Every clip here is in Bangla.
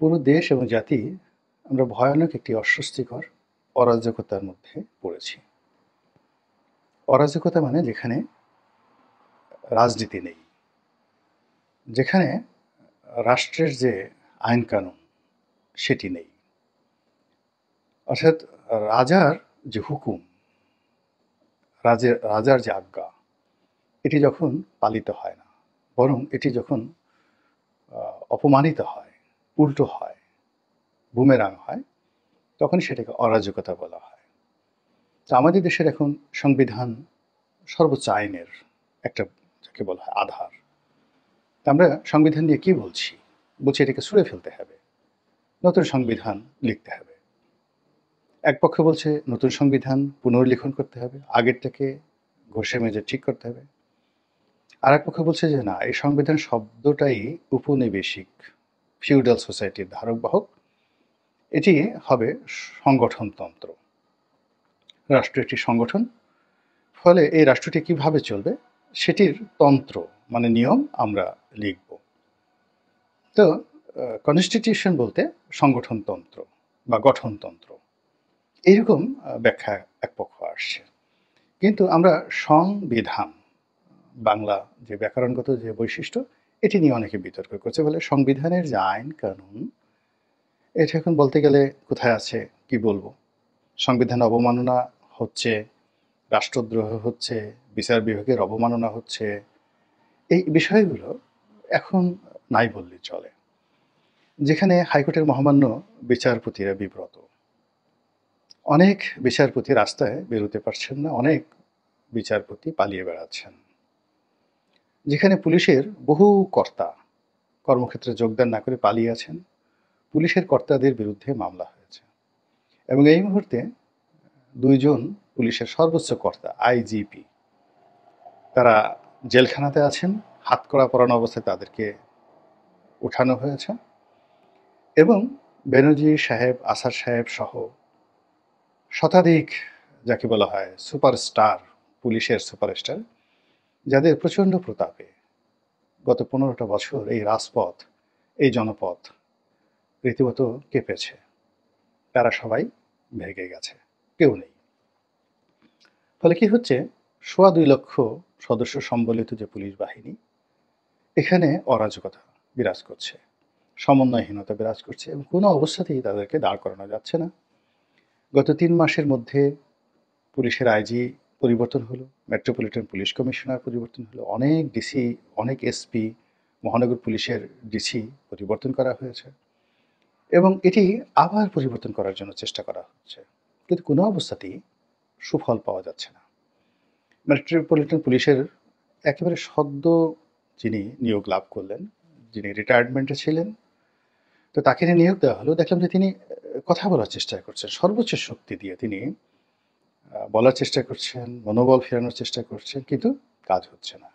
পুরো দেশ এবং জাতি আমরা ভয়ানক একটি অস্বস্তিকর অরাজকতার মধ্যে পড়েছি। অরাজকতা মানে যেখানে রাজনীতি নেই, যেখানে রাষ্ট্রের যে আইন কানুন সেটি নেই। অর্থাৎ রাজার যে হুকুম, রাজার যে আজ্ঞা, এটি যখন পালিত হয় না, বরং এটি যখন অপমানিত হয়, উল্টো হয়, বুমেরাং হয়, তখন সেটাকে অরাজকতা বলা হয়। তো আমাদের দেশের এখন সংবিধান সর্বোচ্চ আইনের একটা, যাকে বলা হয়, আধার। তা আমরা সংবিধান নিয়ে কি বলছি? বলছি এটাকে ছুঁড়ে ফেলতে হবে, নতুন সংবিধান লিখতে হবে। এক পক্ষ বলছে নতুন সংবিধান পুনর্লিখন করতে হবে, আগেরটাকে ঘষে মেজে ঠিক করতে হবে। আর এক পক্ষ বলছে যে না, এই সংবিধান শব্দটাই উপনিবেশিক ফিউডাল সোসাইটির ধারক বাহক, এটি হবে সংগঠনতন্ত্র, রাষ্ট্র একটি সংগঠন, ফলে এই রাষ্ট্রটি কিভাবে চলবে সেটির তন্ত্র মানে নিয়ম আমরা লিখব। তো কনস্টিটিউশন বলতে সংগঠনতন্ত্র বা গঠনতন্ত্র, এইরকম ব্যাখ্যা এক পক্ষ আসছে। কিন্তু আমরা সংবিধান, বাংলা যে ব্যাকরণগত যে বৈশিষ্ট্য, এটি নিয়ে অনেকে বিতর্ক করছে। বলে সংবিধানের যে আইন কানুন, এটা এখন বলতে গেলে কোথায় আছে, কি বলবো? সংবিধান অবমাননা হচ্ছে, রাষ্ট্রদ্রোহ হচ্ছে, বিচার বিভাগের অবমাননা হচ্ছে, এই বিষয়গুলো এখন নাই বললেই চলে। যেখানে হাইকোর্টের মহামান্য বিচারপতিরা বিব্রত, অনেক বিচারপতি রাস্তায় বেরোতে পারছেন না, অনেক বিচারপতি পালিয়ে বেড়াচ্ছেন। যেখানে পুলিশের বহু কর্তা কর্মক্ষেত্রে যোগদান না করে পালিয়ে আছেন, পুলিশের কর্তাদের বিরুদ্ধে মামলা হয়েছে। এবং এই মুহূর্তে দুইজন পুলিশের সর্বোচ্চ কর্তা আইজিপি, তারা জেলখানাতে আছেন, হাতকড়া পরানো অবস্থায় তাদেরকে উঠানো হয়েছে। এবং বেনজির সাহেব, আসার সাহেব সহ শতাধিক, যাকে বলা হয় সুপারস্টার, পুলিশের সুপারস্টার, যাদের প্রচণ্ড প্রতাপে গত 15টা বছর এই রাজপথ, এই জনপথ রীতিমতো কেঁপেছে, তারা সবাই ভেগে গেছে, কেউ নেই। ফলে কি হচ্ছে, 2.25 লক্ষ সদস্য সম্বলিত যে পুলিশ বাহিনী, এখানে অরাজকতা বিরাজ করছে, সমন্বয়হীনতা বিরাজ করছে, এবং কোনো অবস্থাতেই তাদেরকে দাঁড় করানো যাচ্ছে না। গত 3 মাসের মধ্যে পুলিশের আইজি পরিবর্তন হলো, মেট্রোপলিটন পুলিশ কমিশনার পরিবর্তন হলো, অনেক ডিসি, অনেক এসপি, মহানগর পুলিশের ডিসি পরিবর্তন করা হয়েছে, এবং এটি আবার পরিবর্তন করার জন্য চেষ্টা করা হচ্ছে, কিন্তু কোনো অবস্থাতেই সুফল পাওয়া যাচ্ছে না। মেট্রোপলিটন পুলিশের একেবারে সদ্য যিনি নিয়োগ লাভ করলেন, যিনি রিটায়ারমেন্টে ছিলেন, তো তাকে নিয়োগ দেওয়া হলো। দেখলাম যে তিনি কথা বলার চেষ্টা করছেন, সর্বোচ্চ শক্তি দিয়ে তিনি বলার চেষ্টা করছেন, মনোবল ফেরানোর চেষ্টা করছেন, কিন্তু কাজ হচ্ছে না।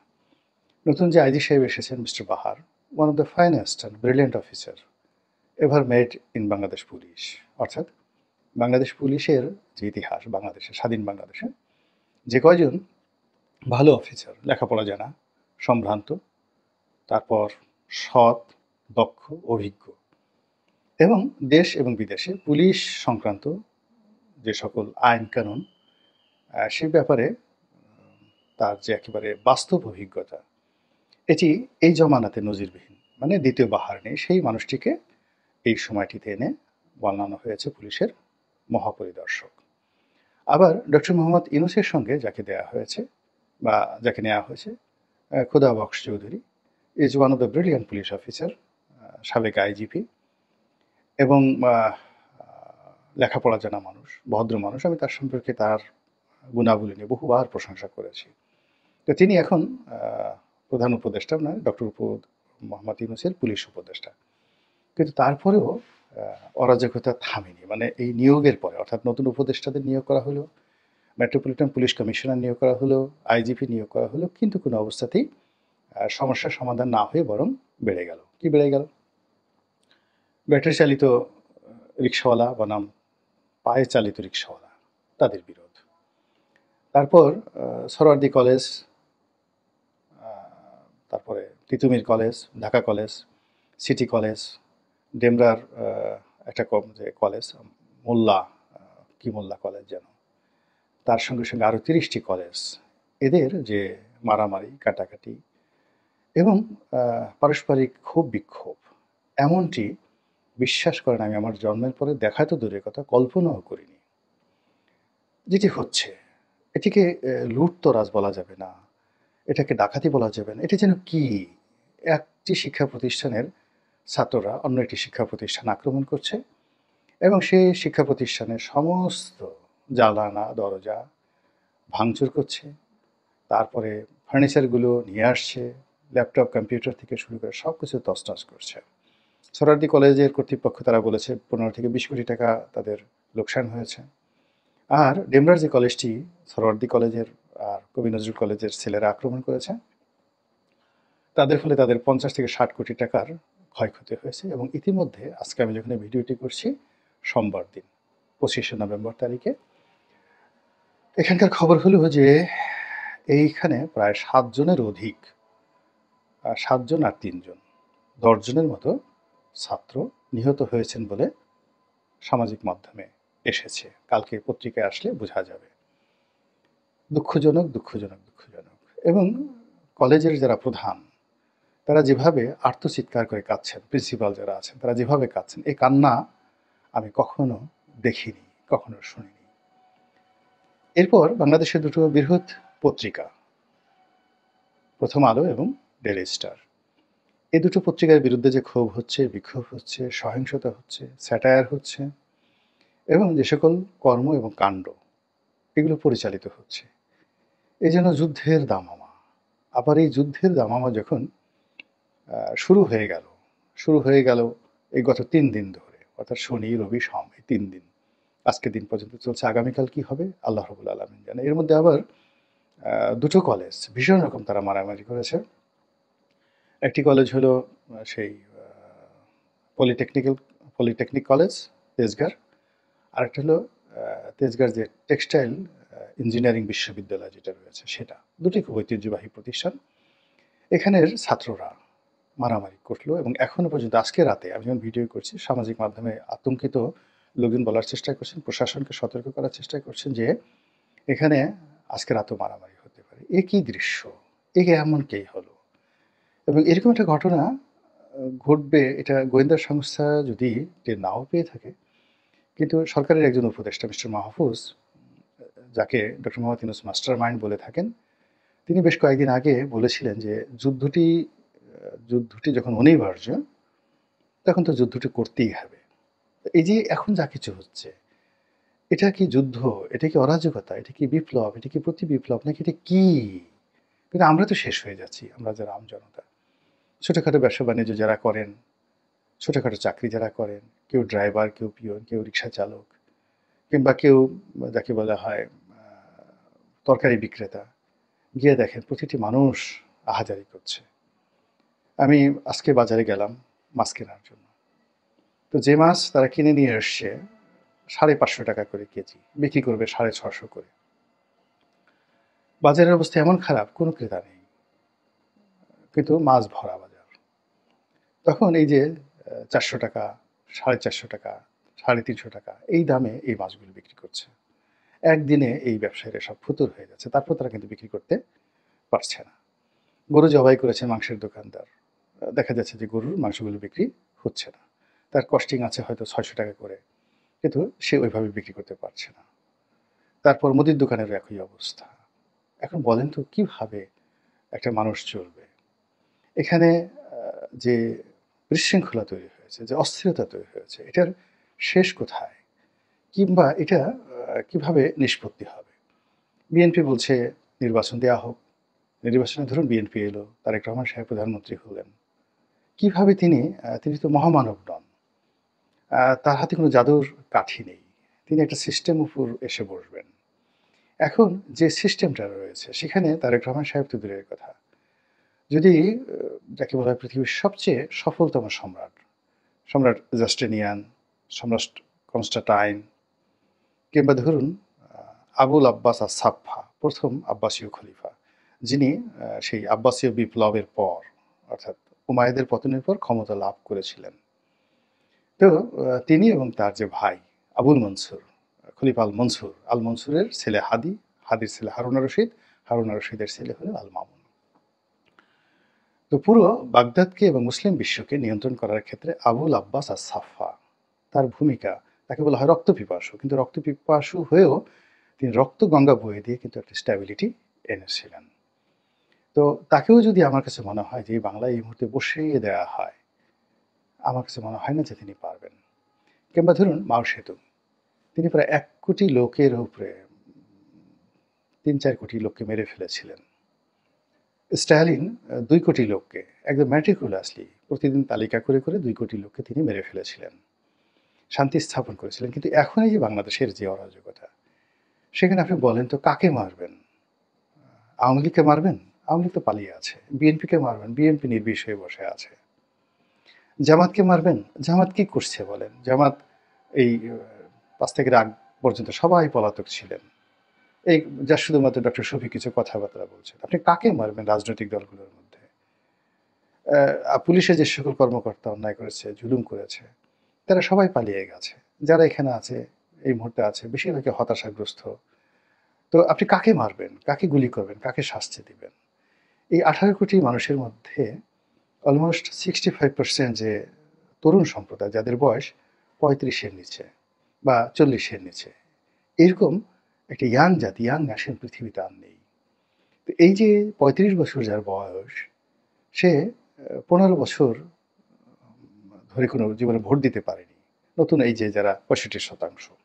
নতুন যে আইজি সাহেব এসেছেন, mister Bahar, one of the finest and brilliant officer ever made in Bangladesh police. অর্থাৎ বাংলাদেশ পুলিশের যে ইতিহাস, বাংলাদেশের স্বাধীন বাংলাদেশে যে কয়জন ভালো অফিসার, লেখাপড়া জানা, সম্ভ্রান্ত, তারপর সৎ, দক্ষ, অভিজ্ঞ, এবং দেশ এবং বিদেশে পুলিশ সংক্রান্ত যে সকল আইন কানুন, সে ব্যাপারে তার যে একেবারে বাস্তব অভিজ্ঞতা, এটি এই জমানাতে নজিরবিহীন, মানে দ্বিতীয় বাহার নেই, সেই মানুষটিকে এই সময়টিতে এনে বানানো হয়েছে পুলিশের মহাপরিদর্শক। আবার ডক্টর মোহাম্মদ ইউনূসের সঙ্গে যাকে দেয়া হয়েছে বা যাকে নেওয়া হয়েছে, খোদা box Chowdhury is one of the brilliant police officer, সাবেক আইজিপি, এবং লেখাপড়া জানা মানুষ, ভদ্র মানুষ। আমি তার সম্পর্কে তার গুণাবলী নিয়ে বহুবার প্রশংসা করেছি। তো তিনি এখন প্রধান উপদেষ্টা, মানে ডক্টর মোহাম্মদ ইউনূসের পুলিশ উপদেষ্টা। কিন্তু তারপরেও অরাজকতা থামেনি। মানে এই নিয়োগের পরে, অর্থাৎ নতুন উপদেষ্টাদের নিয়োগ করা হলো, মেট্রোপলিটন পুলিশ কমিশনার নিয়োগ করা হলো, আইজিপি নিয়োগ করা হলো, কিন্তু কোনো অবস্থাতেই সমস্যার সমাধান না হয়ে বরং বেড়ে গেল। কি বেড়ে গেল? ব্যাটারি চালিত রিক্সাওয়ালা বনাম পায়ে চালিত রিক্সাওয়ালা, তাদের বিরোধ। তারপর সরোয়ার্দী কলেজ, তারপরে Titumir college, Dhaka college, city college, ডেমরার একটা যে কলেজ মোল্লা কি মোল্লা কলেজ যেন, তার সঙ্গে সঙ্গে আরও 30টি কলেজ, এদের যে মারামারি কাটাকাটি এবং পারস্পরিক ক্ষোভ বিক্ষোভ, এমনটি বিশ্বাস করেন আমি আমার জন্মের পরে দেখা তো দূরের কথা, কল্পনাও করিনি। যেটি হচ্ছে এটিকে লুটতরাজ বলা যাবে না, এটাকে ডাকাতি বলা যাবে না, এটা যেন কি একটি শিক্ষা প্রতিষ্ঠানের ছাত্ররা অন্য একটি শিক্ষা প্রতিষ্ঠান আক্রমণ করছে এবং সেই শিক্ষা প্রতিষ্ঠানের সমস্ত জানালা দরজা ভাঙচুর করছে, তারপরে ফার্নিচারগুলো নিয়ে আসছে, ল্যাপটপ কম্পিউটার থেকে শুরু করে সব কিছু তছনছ করছে। সোহরাওয়ার্দী কলেজের কর্তৃপক্ষ তারা বলেছে 15 থেকে 20 কোটি টাকা তাদের লোকসান হয়েছে। আর ডেমরার যে কলেজটি সোহরাওয়ার্দী কলেজের আর কবি নজরুল কলেজের ছেলেরা আক্রমণ করেছে, তাদের ফলে তাদের 50 থেকে 60 কোটি টাকার ক্ষয়ক্ষতি হয়েছে। এবং ইতিমধ্যে আজকে আমি যখন ভিডিওটি করছি সোমবার দিন 25শে নভেম্বর তারিখে, এখানকার খবর হলো যে এইখানে প্রায় 7 জনের অধিক, 7 জন আর 3 জন, 10 জনের মতো ছাত্র নিহত হয়েছেন বলে সামাজিক মাধ্যমে এসেছে। কালকে পত্রিকায় আসলে বোঝা যাবে। দুঃখজনক, দুঃখজনক, দুঃখজনক। এবং কলেজের যারা প্রধান, তারা যেভাবে আর্তচিৎকার করে কাঁদছেন, প্রিন্সিপাল যারা আছেন তারা যেভাবে কাঁদছেন, এই কান্না আমি কখনো দেখিনি, কখনো শুনিনি। এরপর বাংলাদেশের দুটো বৃহৎ পত্রিকা, প্রথম আলো এবং ডেইলি স্টার, এই দুটো পত্রিকার বিরুদ্ধে যে ক্ষোভ হচ্ছে, বিক্ষোভ হচ্ছে, সহিংসতা হচ্ছে, স্যাটায়ার হচ্ছে এবং যে সকল কর্ম এবং কাণ্ড এগুলো পরিচালিত হচ্ছে, এই যেন যুদ্ধের দামামা। আবার এই যুদ্ধের দামামা যখন শুরু হয়ে গেল এই গত 3 দিন ধরে, অর্থাৎ শনি রবি সোম, এই 3 দিন, আজকের দিন পর্যন্ত চলছে। আগামীকাল কি হবে আল্লাহ রাব্বুল আলামিন জানে। এর মধ্যে আবার দুটো কলেজ ভীষণ রকম তারা মারামারি করেছে। একটি কলেজ হলো সেই পলিটেকনিক কলেজ তেজগাঁর, আরেকটা হলো তেজগাঁর যে টেক্সটাইল ইঞ্জিনিয়ারিং বিশ্ববিদ্যালয় যেটা রয়েছে সেটা। দুটি খুব ঐতিহ্যবাহী প্রতিষ্ঠান। এখানের ছাত্ররা মারামারি করলো এবং এখনো পর্যন্ত আজকে রাতে আমি যখন ভিডিও করছি সামাজিক মাধ্যমে আতঙ্কিত লোকজন বলার চেষ্টা করছেন, প্রশাসনকে সতর্ক করার চেষ্টা করছেন যে এখানে আজকে রাতেও মারামারি হতে পারে। এ কী দৃশ্য, এ এমন কেই হলো। এবং এরকম একটা ঘটনা ঘটবে এটা গোয়েন্দা সংস্থা যদি টের নাও পেয়ে থাকে, কিন্তু সরকারের একজন উপদেষ্টা মিস্টার মাহফুজ, যাকে doctor Mohammad Yunus master mind বলে থাকেন, তিনি বেশ কয়েকদিন আগে বলেছিলেন যে যুদ্ধটি যখন অনিবার্য তখন তো যুদ্ধটি করতেই হবে। এই যে এখন যা কিছু হচ্ছে, এটা কি যুদ্ধ, এটা কি অরাজকতা, এটা কি বিপ্লব, এটা কি প্রতি বিপ্লব, নাকি এটা কি? কিন্তু আমরা তো শেষ হয়ে যাচ্ছি, আমরা যারা আমজনতা, ছোটোখাটো ব্যবসা বাণিজ্য যারা করেন, ছোটোখাটো চাকরি যারা করেন, কেউ ড্রাইভার, কেউ পিয়ন, কেউ রিক্সা চালক, কিংবা কেউ যাকে বলা হয় তরকারি বিক্রেতা, গিয়ে দেখেন প্রতিটি মানুষ আহাজারি করছে। আমি আজকে বাজারে গেলাম মাছ কেনার জন্য, তো যে মাছ তারা কিনে নিয়ে এসছে 550 টাকা করে কেজি, বিক্রি করবে 650 করে। বাজারের অবস্থা এমন খারাপ, কোনো ক্রেতা নেই, কিন্তু মাছ ভরা বাজার। তখন এই যে 400 টাকা, 450 টাকা, 350 টাকা এই দামে এই মাছগুলো বিক্রি করছে। একদিনে এই ব্যবসায়ীরা সব ফুতুর হয়ে যাচ্ছে, তারপর তারা কিন্তু বিক্রি করতে পারছে না। গরু জবাই করেছে মাংসের দোকানদার, দেখা যাচ্ছে যে গরুর মাংসগুলো বিক্রি হচ্ছে না, তার কস্টিং আছে হয়তো 600 টাকা করে, কিন্তু সে ওইভাবে বিক্রি করতে পারছে না। তারপর মুদির দোকানেরও একই অবস্থা। এখন বলেন তো কিভাবে একটা মানুষ চলবে? এখানে যে বিশৃঙ্খলা তৈরি হয়েছে, যে অস্থিরতা তৈরি হয়েছে, এটার শেষ কোথায়? কিংবা এটা কিভাবে নিষ্পত্তি হবে? বিএনপি বলছে নির্বাচন দেয়া হোক। নির্বাচনে ধরুন বিএনপি এলো, তারেক রহমান সাহেব প্রধানমন্ত্রী হলেন। কিভাবে তিনি তো মহামানব নন। তার হাতে কোনো জাদুর কাঠি নেই। তিনি একটা সিস্টেম উপর এসে বসবেন। এখন যে সিস্টেমটা রয়েছে সেখানে তারেক রহমান সাহেব তো দূরের কথা। যদি যাকে বলা হয় পৃথিবীর সবচেয়ে সফলতম সম্রাট জাস্টিনিয়ান, সম্রাট কনস্টান্টাইন, কিংবা ধরুন আবুল আব্বাস আস-সাফা, প্রথম আব্বাসীয় খলিফা, যিনি সেই আব্বাসীয় বিপ্লবের পর অর্থাৎ উমাইয়াদের পতনের পর ক্ষমতা লাভ করেছিলেন। তো তিনি এবং তার যে ভাই আবুল মনসুর, খলিফা আল মনসুর, আল মনসুরের ছেলে হাদি, হাদির ছেলে হারুন আর রশিদ, হারুন আর রশিদের ছেলে হলো আল মামুন। তো পুরো বাগদাদকে এবং মুসলিম বিশ্বকে নিয়ন্ত্রণ করার ক্ষেত্রে আবুল আব্বাস আর সাফা, তার ভূমিকা, তাকে বলা হয় রক্তপিপাসু, কিন্তু রক্তপিপাসু হয়েও তিনি রক্ত গঙ্গা বয়ে দিয়ে কিন্তু একটা স্ট্যাবিলিটি এনেছিলেন। তো তাকেও যদি আমার কাছে মনে হয় যে এই বাংলায় এই মুহূর্তে বসিয়ে দেওয়া হয়, আমার কাছে মনে হয় না যে তিনি পারবেন। কিংবা ধরুন মাও সেতু, তিনি প্রায় ১ কোটি লোকের উপরে ৩-৪ কোটি লোককে মেরে ফেলেছিলেন। স্ট্যালিন ২ কোটি লোককে একদম ম্যাটিকুলাসলি প্রতিদিন তালিকা করে, করে ২ কোটি লোককে তিনি মেরে ফেলেছিলেন। শান্তি স্থাপন করেছিলেন। কিন্তু এখন এই যে বাংলাদেশের যে অরাজকতা, সেখানে আপনি বলেন তো কাকে মারবেন? আওয়ামী লীগকে মারবেন? আওয়ামী লীগ তো পালিয়ে আছে। বিএনপিকে মারবেন? বিএনপি নির্বিষ হয়ে বসে আছে। জামাতকে মারবেন? জামাত কি করছে বলেন? জামাত এই ৫ তারিখের আগ পর্যন্ত সবাই পলাতক ছিলেন। এই যা শুধুমাত্র ডক্টর শফিক কিছু কথাবার্তা বলছেন। আপনি কাকে মারবেন রাজনৈতিক দলগুলোর মধ্যে? পুলিশের যে সকল কর্মকর্তা অন্যায় করেছে, জুলুম করেছে, তারা সবাই পালিয়ে গেছে। যারা এখানে আছে, এই মুহূর্তে আছে, বেশিরভাগই হতাশাগ্রস্ত। তো আপনি কাকে মারবেন? কাকে গুলি করবেন? কাকে শাস্তি দিবেন? এই ১৮ কোটি মানুষের মধ্যে অলমোস্ট 65% যে তরুণ সম্প্রদায়, যাদের বয়স ৩৫ এর নিচে বা ৪০ এর নিচে, এরকম একটা ইয়াং জাতি, ইয়াং ন্যাশন পৃথিবীতে আর নেই। তো এই যে ৩৫ বছর যার বয়স, সে ১৫ বছর ধরে কোনো জীবনে ভোট দিতে পারেনি। নতুন এই যে যারা ৬৫%,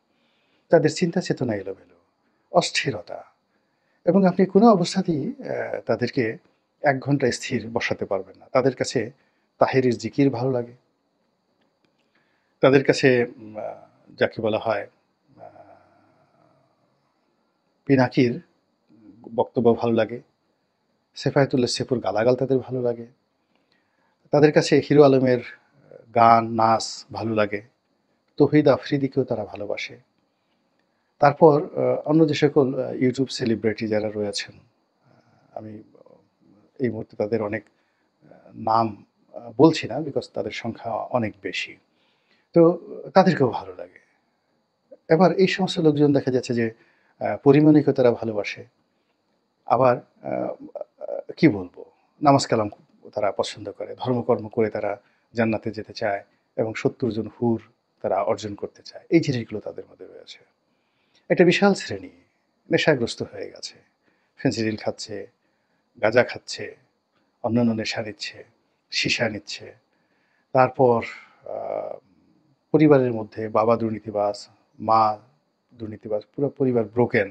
তাদের চিন্তা চেতনা এলোমেলো, অস্থিরতা, এবং আপনি কোনো অবস্থাতেই তাদেরকে ১ ঘন্টা স্থির বসাতে পারবেন না। তাদের কাছে তাহেরের জিকির ভালো লাগে। তাদের কাছে যাকে বলা হয় আ পিনাকির বক্তব্য ভালো লাগে। সেফায়েতুল্লাহ সেপুর গালাগাল তাদের ভালো লাগে। তাদের কাছে হিরো আলমের গান, নাচ ভালো লাগে। তৌহিদ আফ্রিদিকেও তারা ভালোবাসে। তারপর অন্য যে সকল ইউটিউব সেলিব্রিটি যারা রয়েছেন, আমি এই মুহূর্তে তাদের অনেক নাম বলছি না, বিকজ তাদের সংখ্যা অনেক বেশি। তো তাদেরকেও ভালো লাগে। এবার এই সমস্ত লোকজন দেখা যাচ্ছে যে পরিমণিকেও তারা ভালোবাসে। আবার আ কি বলবো? নামাজ কালাম তারা পছন্দ করে। ধর্মকর্ম করে তারা জান্নাতে যেতে চায় এবং ৭০ জন হুর তারা অর্জন করতে চায়। এই জিনিসগুলো তাদের মধ্যে রয়েছে। একটা বিশাল শ্রেণী নেশাগ্রস্ত হয়ে গেছে। ফেনসিডিল খাচ্ছে, গাঁজা খাচ্ছে, অন্যান্য নেশা নিচ্ছে, সিসা নিচ্ছে। তারপর আ পরিবারের মধ্যে বাবা দুর্নীতিবাজ, মা দুর্নীতিবাজ, পুরো পরিবার ব্রোকেন।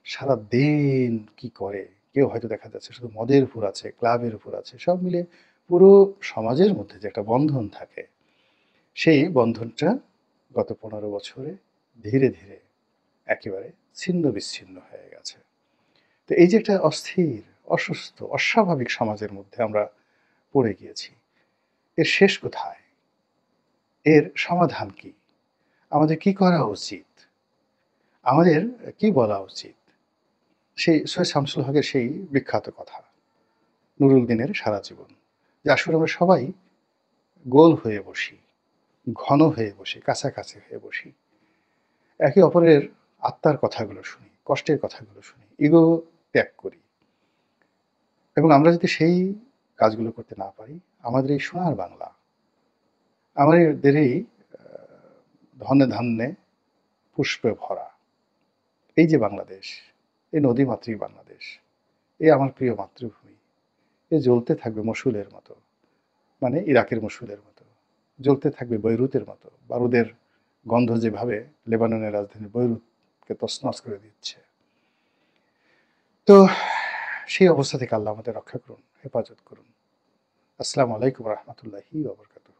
সারাদিন কি করে? কেউ হয়তো দেখা যাচ্ছে শুধু মদের উপর আছে, ক্লাবের উপর আছে। সব মিলে পুরো সমাজের মধ্যে যে একটা বন্ধন থাকে, সেই বন্ধনটা গত ১৫ বছরে ধীরে, ধীরে একেবারে ছিন্ন-বিচ্ছিন্ন হয়ে গেছে। তো এই যে একটা অস্থির, অসুস্থ, অস্বাভাবিক সমাজের মধ্যে আমরা পড়ে গিয়েছি। এর শেষ কোথায়? এর সমাধান কি? আমাদের কি করা উচিত? আমাদের কি বলা উচিত? সেই সৈয়দ শামসুল হকের সেই বিখ্যাত কথা, নুরুল দিনের সারা জীবন। যে আসলে আমরা সবাই গোল হয়ে বসি, ঘন হয়ে বসি, কাছাকাছি হয়ে বসি। একে অপরের আত্মার কথাগুলো শুনি, কষ্টের কথাগুলো শুনি, ইগো ত্যাগ করি। এবং আমরা যদি সেই কাজগুলো করতে না পারি, আমাদের এই সোনার বাংলা, আমাদের এই ধনে ধান্যে পুষ্পে ভরা এই যে বাংলাদেশ, এই নদীমাতৃক বাংলাদেশ, এ আমার প্রিয় মাতৃভূমি, এ জ্বলতে থাকবে মসুলের মতো, মানে ইরাকের মসুলের মতো, জ্বলতে থাকবে বৈরুতের মতো। বারুদের গন্ধ যেভাবে লেবাননের রাজধানী বৈরুতকে তছনছ করে দিচ্ছে। তো সেই অবস্থা থেকে আল্লাহ আমাদের রক্ষা করুন, হেফাজত করুন। আসসালামু আলাইকুম রহমতুল্লাহি ওয়া বারাকাতুহু।